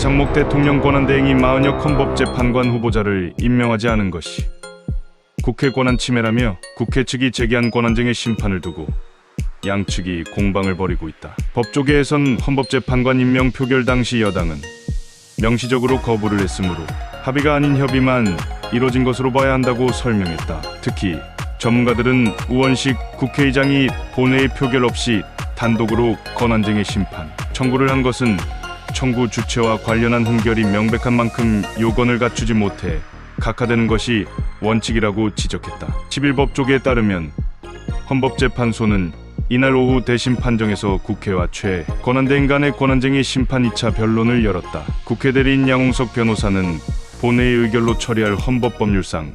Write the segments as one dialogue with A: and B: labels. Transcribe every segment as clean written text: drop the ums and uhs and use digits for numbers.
A: 장목 대통령 권한대행이 마은혁 헌법재판관 후보자를 임명하지 않은 것이 국회 권한 침해라며 국회 측이 제기한 권한쟁의 심판을 두고 양측이 공방을 벌이고 있다. 법조계에선 헌법재판관 임명 표결 당시 여당은 명시적으로 거부를 했으므로 합의가 아닌 협의만 이뤄진 것으로 봐야 한다고 설명했다. 특히 전문가들은 우원식 국회의장이 본회의 표결 없이 단독으로 권한쟁의 심판 청구를 한 것은 청구 주체와 관련한 흥결이 명백한 만큼 요건을 갖추지 못해 각하되는 것이 원칙이라고 지적했다. 11법조계에 따르면 헌법재판소는 이날 오후 대심 판정에서 국회와 최 권한대행 간의 권한쟁의 심판 2차 변론을 열었다. 국회 대리인 양홍석 변호사는 본회의 의결로 처리할 헌법법률상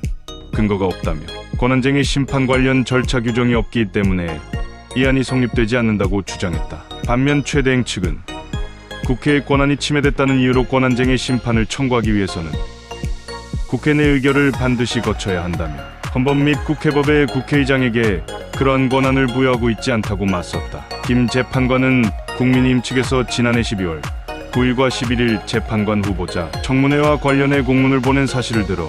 A: 근거가 없다며 권한쟁의 심판 관련 절차 규정이 없기 때문에 이 안이 성립되지 않는다고 주장했다. 반면 최 대행 측은 국회의 권한이 침해됐다는 이유로 권한쟁의 심판을 청구하기 위해서는 국회 내 의결을 반드시 거쳐야 한다며 헌법 및 국회법에 국회의장에게 그러한 권한을 부여하고 있지 않다고 맞섰다. 김 재판관은 국민의힘 측에서 지난해 12월 9일과 11일 재판관 후보자 청문회와 관련해 공문을 보낸 사실을 들어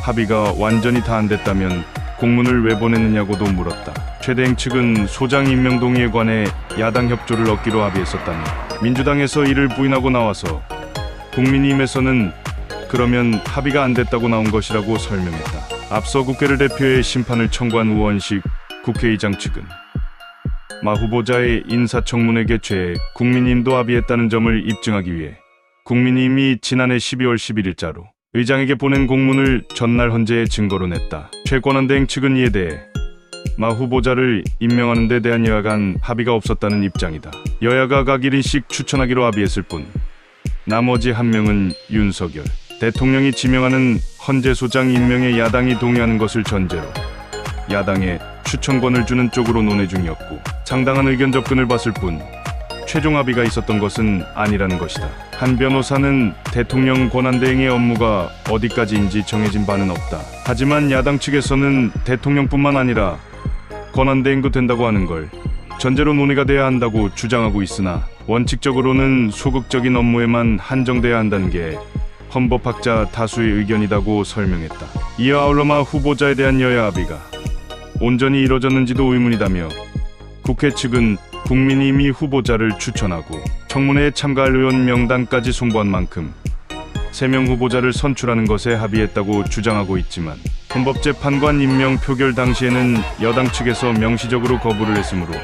A: 합의가 완전히 다 안 됐다면 공문을 왜 보냈느냐고도 물었다. 최 대행 측은 소장 임명 동의에 관해 야당 협조를 얻기로 합의했었다며 민주당에서 이를 부인하고 나와서 국민의힘에서는 그러면 합의가 안 됐다고 나온 것이라고 설명했다. 앞서 국회를 대표해 심판을 청구한 우원식 국회의장 측은 마 후보자의 인사청문회 개최에 국민의힘도 합의했다는 점을 입증하기 위해 국민의힘이 지난해 12월 11일자로 의장에게 보낸 공문을 전날 헌재에 증거로 냈다. 최 권한대행 측은 이에 대해 마 후보자를 임명하는 데 대한 여야 간 합의가 없었다는 입장이다. 여야가 각 1인씩 추천하기로 합의했을 뿐 나머지 한 명은 윤석열 대통령이 지명하는 헌재소장 임명에 야당이 동의하는 것을 전제로 야당에 추천권을 주는 쪽으로 논의 중이었고 상당한 의견 접근을 봤을 뿐 최종 합의가 있었던 것은 아니라는 것이다. 한 변호사는 대통령 권한대행의 업무가 어디까지인지 정해진 바는 없다. 하지만 야당 측에서는 대통령뿐만 아니라 권한대행도 된다고 하는 걸 전제로 논의가 돼야 한다고 주장하고 있으나 원칙적으로는 소극적인 업무에만 한정돼야 한다는 게 헌법학자 다수의 의견이라고 설명했다. 이어 아울러 마 후보자에 대한 여야 합의가 온전히 이뤄졌는지도 의문이다며 국회 측은 국민의힘이 후보자를 추천하고 청문회에 참가할 의원 명단까지 송부한 만큼 3명 후보자를 선출하는 것에 합의했다고 주장하고 있지만 헌법재판관 임명 표결 당시에는 여당 측에서 명시적으로 거부를 했으므로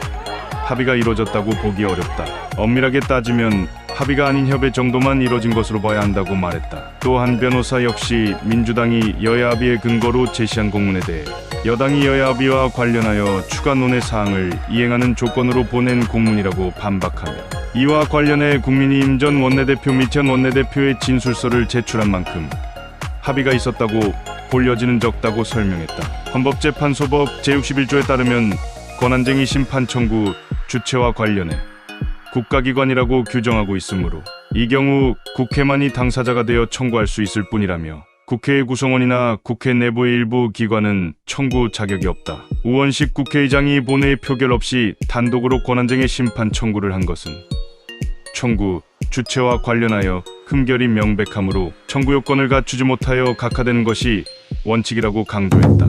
A: 합의가 이뤄졌다고 보기 어렵다. 엄밀하게 따지면 합의가 아닌 협의 정도만 이뤄진 것으로 봐야 한다고 말했다. 또 한 변호사 역시 민주당이 여야 합의의 근거로 제시한 공문에 대해 여당이 여야 합의와 관련하여 추가 논의 사항을 이행하는 조건으로 보낸 공문이라고 반박하며 이와 관련해 국민의힘 전 원내대표 및 현 원내대표의 진술서를 제출한 만큼 합의가 있었다고 볼 여지는 적다고 설명했다. 헌법재판소법 제61조에 따르면 권한쟁의 심판 청구 주체와 관련해 국가기관이라고 규정하고 있으므로 이 경우 국회만이 당사자가 되어 청구할 수 있을 뿐이라며 국회의 구성원이나 국회 내부의 일부 기관은 청구 자격이 없다. 우원식 국회의장이 본회의 표결 없이 단독으로 권한쟁의 심판 청구를 한 것은 청구 주체와 관련하여 흠결이 명백하므로 청구 요건을 갖추지 못하여 각하되는 것이 원칙이라고 강조했다.